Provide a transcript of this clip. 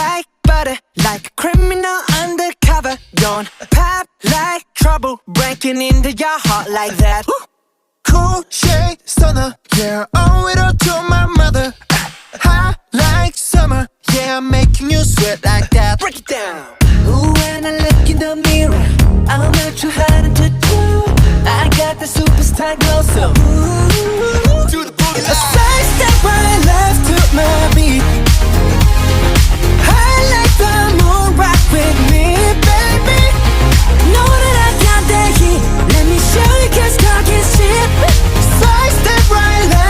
like butter, like a criminal undercover. Don't pop like trouble, breaking into your heart like that. Cool shade stunner, yeah, owe it all to my mother. Hot like summer, yeah, I'm making you sweat like that. Break it down. Ooh, when I look in the mirror, I'm not too hard to do. I got the superstar glow, so